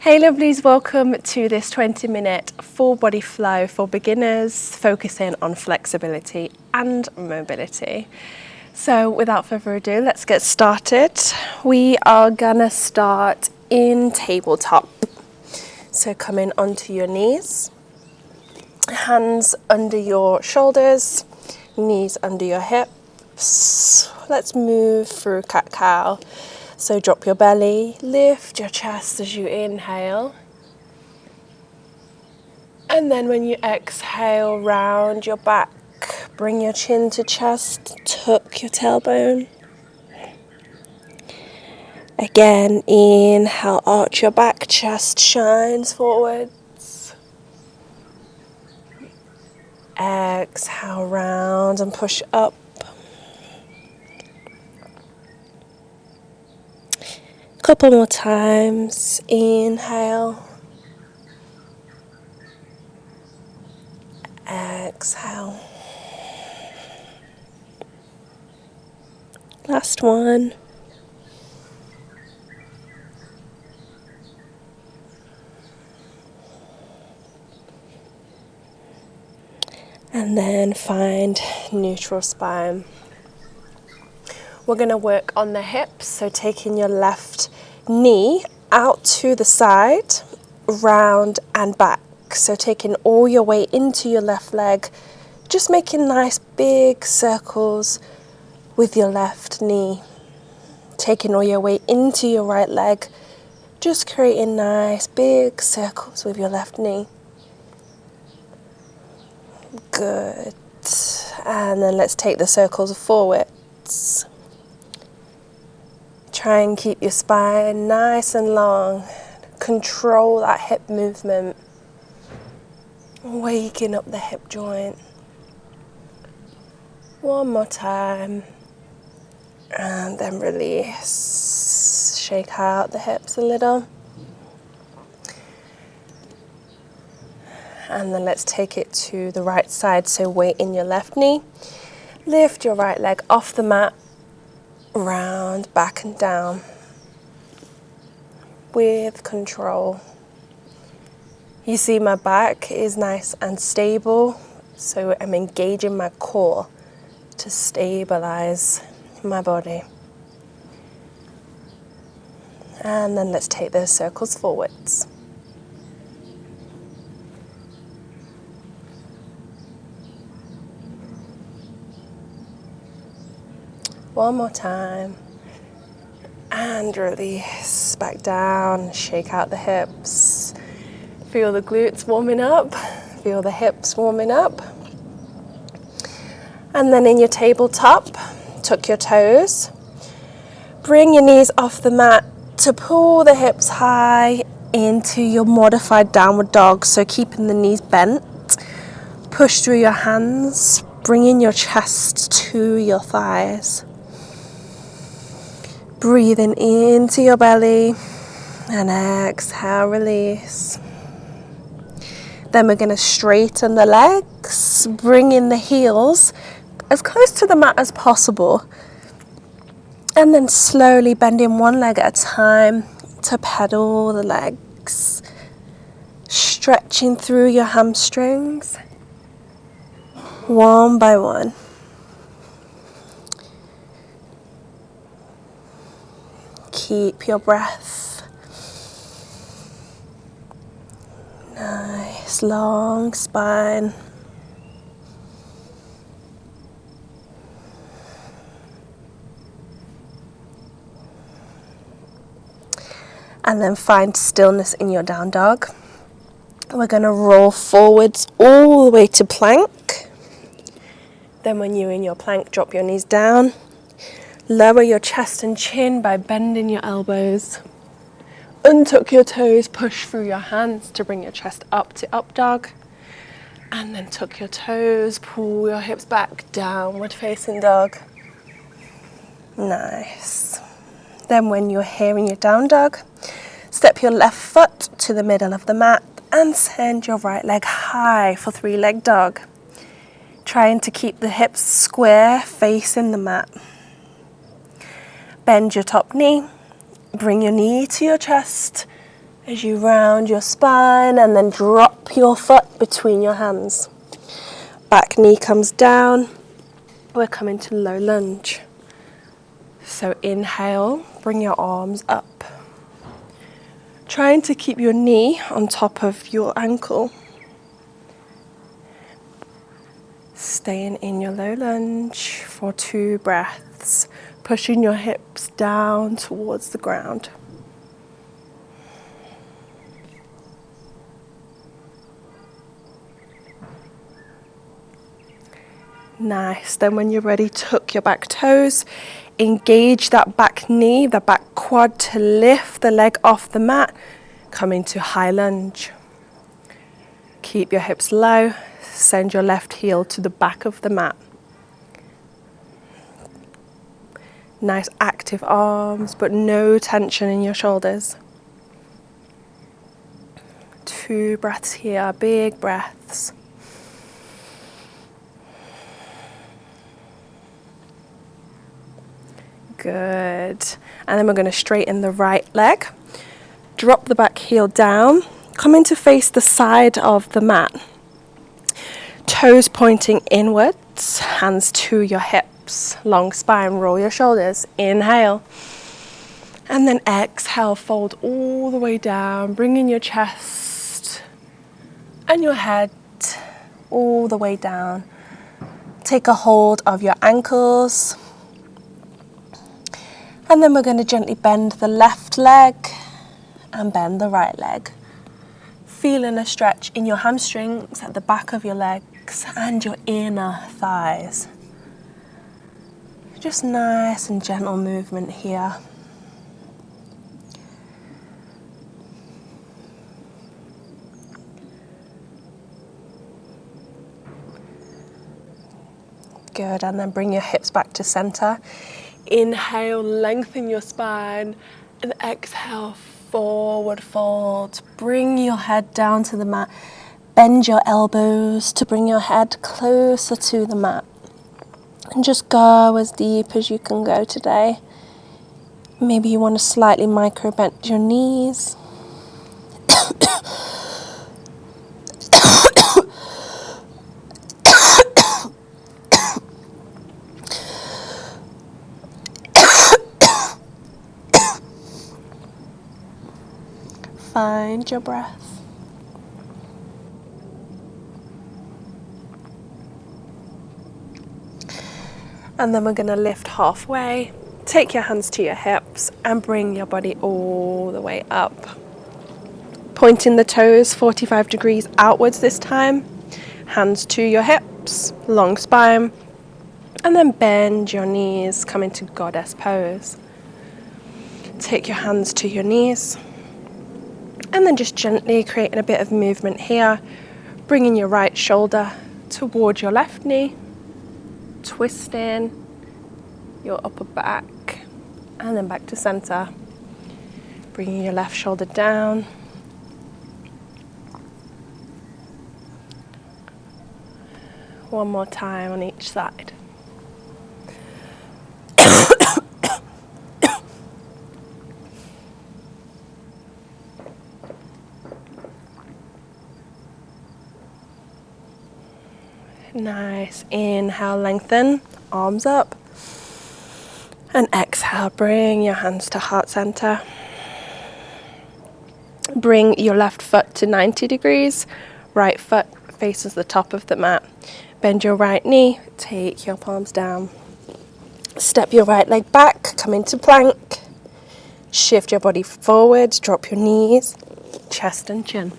Hey lovelies, welcome to this 20-minute full body flow for beginners, focusing on flexibility and mobility. So without further ado, let's get started. We are gonna start in tabletop. So coming onto your knees, hands under your shoulders, knees under your hips. Let's move through cat-cow. So drop your belly, lift your chest as you inhale. And then when you exhale, round your back, bring your chin to chest, tuck your tailbone. Again, inhale, arch your back, chest shines forwards. Exhale, round and push up. Couple more times. Inhale. Exhale. Last one. And then find neutral spine. We're going to work on the hips, so taking your left knee out to the side, round and back. So taking all your weight into your left leg, just making nice big circles with your left knee. Taking all your weight into your right leg, just creating nice big circles with your left knee. Good. And then let's take the circles forwards. Try and keep your spine nice and long. Control that hip movement. Waking up the hip joint. One more time. And then release. Shake out the hips a little. And then let's take it to the right side. So weight in your left knee. Lift your right leg off the mat. Round, back and down. With control. You see my back is nice and stable. So I'm engaging my core to stabilize my body. And then let's take those circles forwards. One more time. And release. Back down. Shake out the hips. Feel the glutes warming up. Feel the hips warming up. And then in your tabletop, tuck your toes. Bring your knees off the mat to pull the hips high into your modified downward dog. So keeping the knees bent. Push through your hands. Bringing your chest to your thighs. Breathing into your belly. And exhale, release. Then we're going to straighten the legs. Bring in the heels as close to the mat as possible. And then slowly bending one leg at a time to pedal the legs. Stretching through your hamstrings. One by one. Keep your breath. Nice long spine. And then find stillness in your down dog. We're going to roll forwards all the way to plank. Then when you're in your plank, drop your knees down. Lower your chest and chin by bending your elbows. Untuck your toes, push through your hands to bring your chest up to up dog. And then tuck your toes, pull your hips back, downward facing dog. Nice. Then when you're here in your down dog, step your left foot to the middle of the mat and send your right leg high for three-leg dog. Trying to keep the hips square facing the mat. Bend your top knee. Bring your knee to your chest. As you round your spine and then drop your foot between your hands. Back knee comes down. We're coming to low lunge. So inhale, bring your arms up. Trying to keep your knee on top of your ankle. Staying in your low lunge for 2 breaths. Pushing your hips down towards the ground. Nice. Then when you're ready, tuck your back toes. Engage that back knee, the back quad to lift the leg off the mat. Come into high lunge. Keep your hips low. Send your left heel to the back of the mat. Nice active arms, but no tension in your shoulders. 2 breaths here, big breaths. Good. And then we're going to straighten the right leg. Drop the back heel down. Come in to face the side of the mat. Toes pointing inwards, hands to your hips. Long spine, roll your shoulders. Inhale. And then exhale, fold all the way down, bringing your chest and your head all the way down. Take a hold of your ankles. And then we're going to gently bend the left leg and bend the right leg. Feeling a stretch in your hamstrings at the back of your legs and your inner thighs. Just nice and gentle movement here. Good, and then bring your hips back to center. Inhale, lengthen your spine, and exhale, forward fold. Bring your head down to the mat. Bend your elbows to bring your head closer to the mat. And just go as deep as you can go today. Maybe you want to slightly micro bend your knees. Find your breath. And then we're going to lift halfway. Take your hands to your hips and bring your body all the way up. Pointing the toes 45 degrees outwards this time. Hands to your hips, long spine. And then bend your knees, come into goddess pose. Take your hands to your knees. And then just gently creating a bit of movement here, bringing your right shoulder towards your left knee, twisting your upper back, and then back to center. Bringing your left shoulder down. One more time on each side. Nice. Inhale, lengthen, arms up. And exhale, bring your hands to heart center. Bring your left foot to 90 degrees. Right foot faces the top of the mat. Bend your right knee, take your palms down. Step your right leg back, come into plank. Shift your body forward, drop your knees, chest and chin.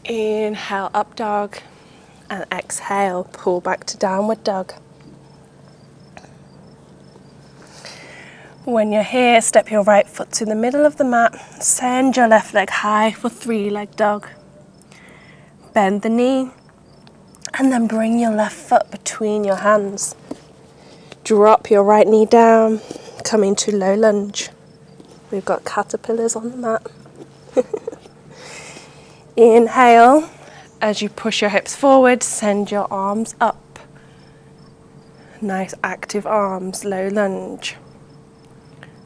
Inhale, up dog. And exhale, pull back to downward dog. When you're here, step your right foot to the middle of the mat. Send your left leg high for 3-leg dog. Bend the knee. And then bring your left foot between your hands. Drop your right knee down. Come into low lunge. We've got caterpillars on the mat. Inhale. As you push your hips forward, send your arms up. Nice active arms, low lunge.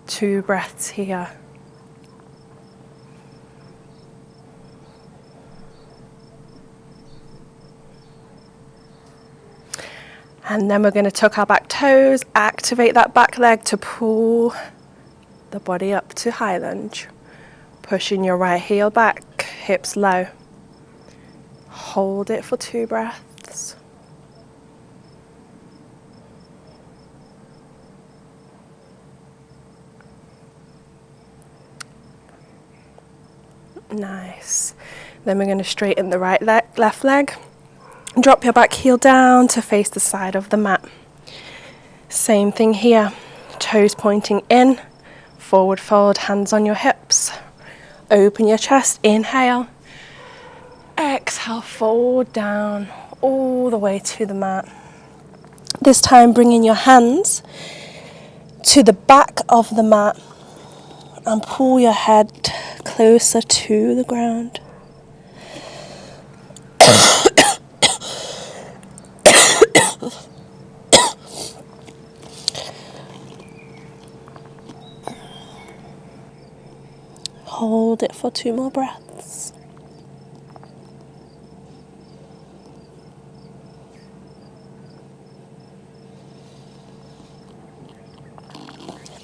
2 breaths here. And then we're going to tuck our back toes, activate that back leg to pull the body up to high lunge. Pushing your right heel back, hips low. Hold it for 2 breaths. Nice. Then we're going to straighten the right leg, left leg. Drop your back heel down to face the side of the mat. Same thing here. Toes pointing in. Forward fold, hands on your hips. Open your chest, inhale. Exhale, fold down all the way to the mat. This time bringing your hands to the back of the mat and pull your head closer to the ground. Hold it for 2 more breaths.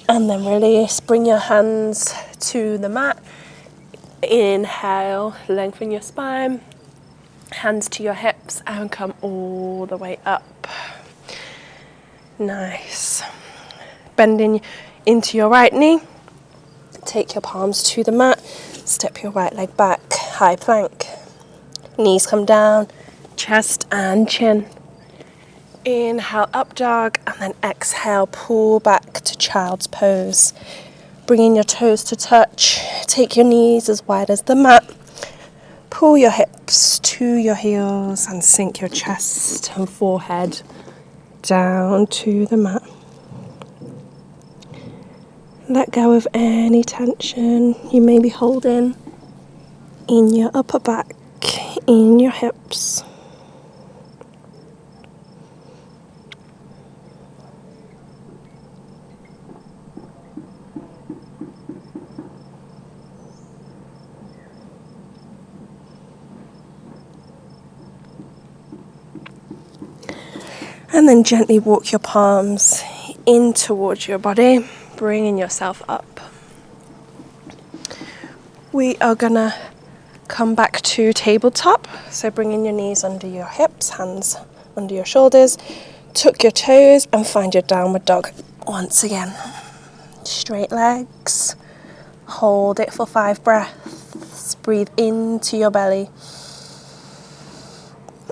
And then release. Bring your hands to the mat. Inhale, lengthen your spine. Hands to your hips and come all the way up. Nice. Bending into your right knee. Take your palms to the mat. Step your right leg back. High plank. Knees come down. Chest and chin. Inhale, up dog, and then exhale, pull back to child's pose. Bringing your toes to touch. Take your knees as wide as the mat. Pull your hips to your heels and sink your chest and forehead down to the mat. Let go of any tension you may be holding in your upper back, in your hips. And then gently walk your palms in towards your body, bringing yourself up. We are gonna come back to tabletop. So bringing your knees under your hips, hands under your shoulders, tuck your toes and find your downward dog once again. Straight legs, hold it for 5 breaths, breathe into your belly.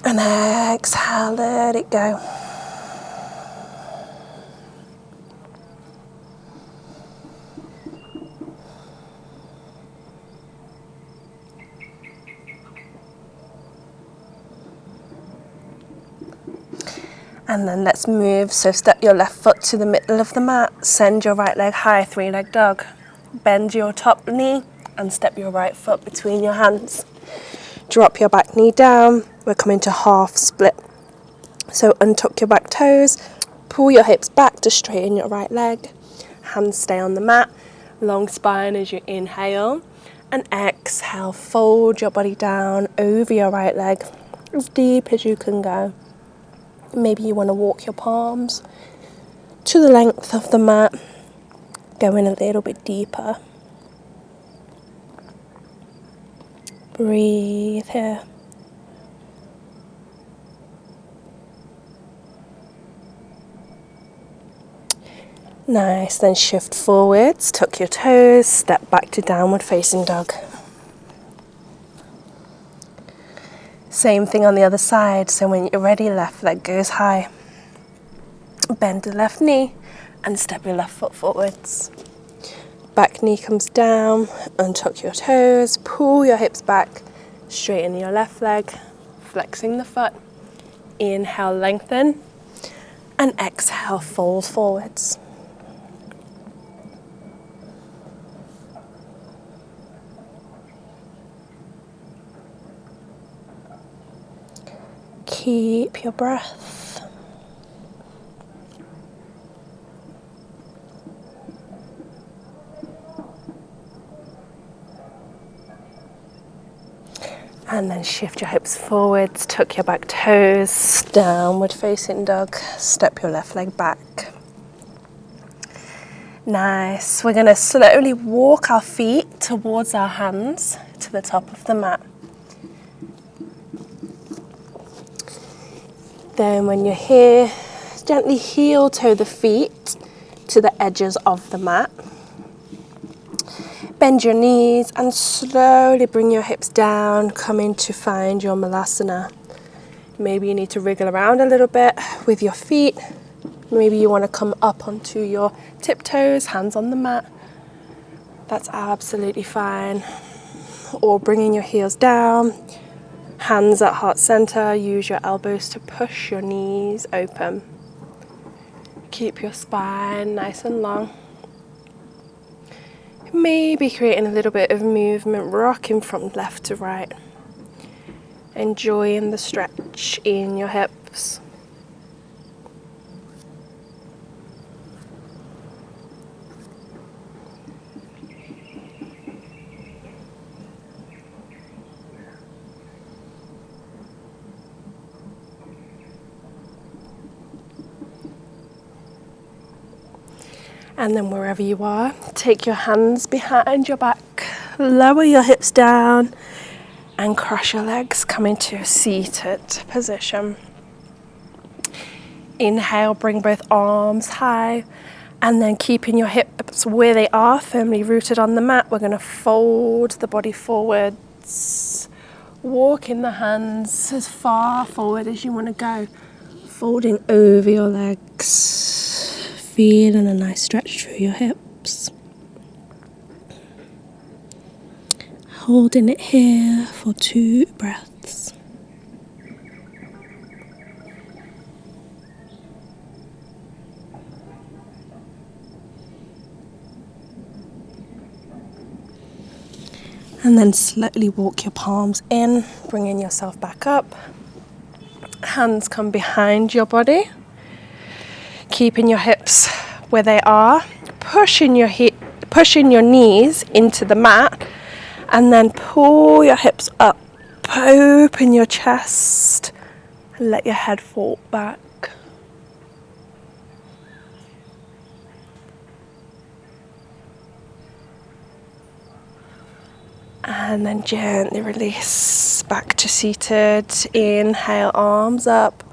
And exhale, let it go. And then let's move. So step your left foot to the middle of the mat. Send your right leg high, 3-leg dog. Bend your top knee and step your right foot between your hands. Drop your back knee down. We're coming to half split. So untuck your back toes. Pull your hips back to straighten your right leg. Hands stay on the mat. Long spine as you inhale. And exhale, fold your body down over your right leg as deep as you can go. Maybe you want to walk your palms to the length of the mat, going a little bit deeper. Breathe here. Nice, then shift forwards, tuck your toes, step back to downward facing dog. Same thing on the other side, so when you're ready, left leg goes high. Bend the left knee and step your left foot forwards. Back knee comes down, untuck your toes, pull your hips back, straighten your left leg, flexing the foot. Inhale, lengthen, and exhale, fold forwards. Keep your breath. And then shift your hips forwards, tuck your back toes, downward facing dog, step your left leg back. Nice. We're going to slowly walk our feet towards our hands to the top of the mat. Then when you're here, gently heel toe the feet to the edges of the mat. Bend your knees and slowly bring your hips down, coming to find your Malasana. Maybe you need to wriggle around a little bit with your feet. Maybe you want to come up onto your tiptoes, hands on the mat. That's absolutely fine. Or bringing your heels down, hands at heart center. Use your elbows to push your knees open. Keep your spine nice and long. Maybe creating a little bit of movement, rocking from left to right. Enjoying the stretch in your hips. And then wherever you are, take your hands behind your back, lower your hips down and cross your legs, come into a seated position. Inhale, bring both arms high, and then keeping your hips where they are, firmly rooted on the mat, we're going to fold the body forwards, walking the hands as far forward as you want to go, folding over your legs. Feeling a nice stretch through your hips. Holding it here for 2 breaths. And then slowly walk your palms in, bringing yourself back up. Hands come behind your body. Keeping your hips where they are, pushing your knees into the mat, and then pull your hips up, open your chest, and let your head fall back. And then gently release back to seated. Inhale, arms up.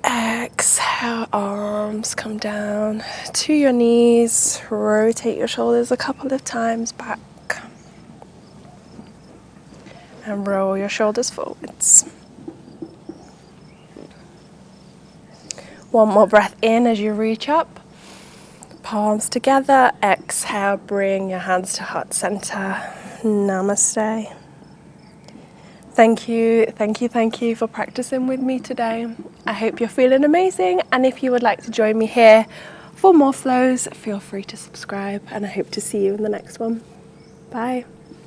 Exhale, arms come down to your knees. Rotate your shoulders a couple of times back. And roll your shoulders forwards. One more breath in as you reach up. Palms together. Exhale, bring your hands to heart center. Namaste. Thank you for practicing with me today. I hope you're feeling amazing, and if you would like to join me here for more flows, feel free to subscribe, and I hope to see you in the next one. Bye.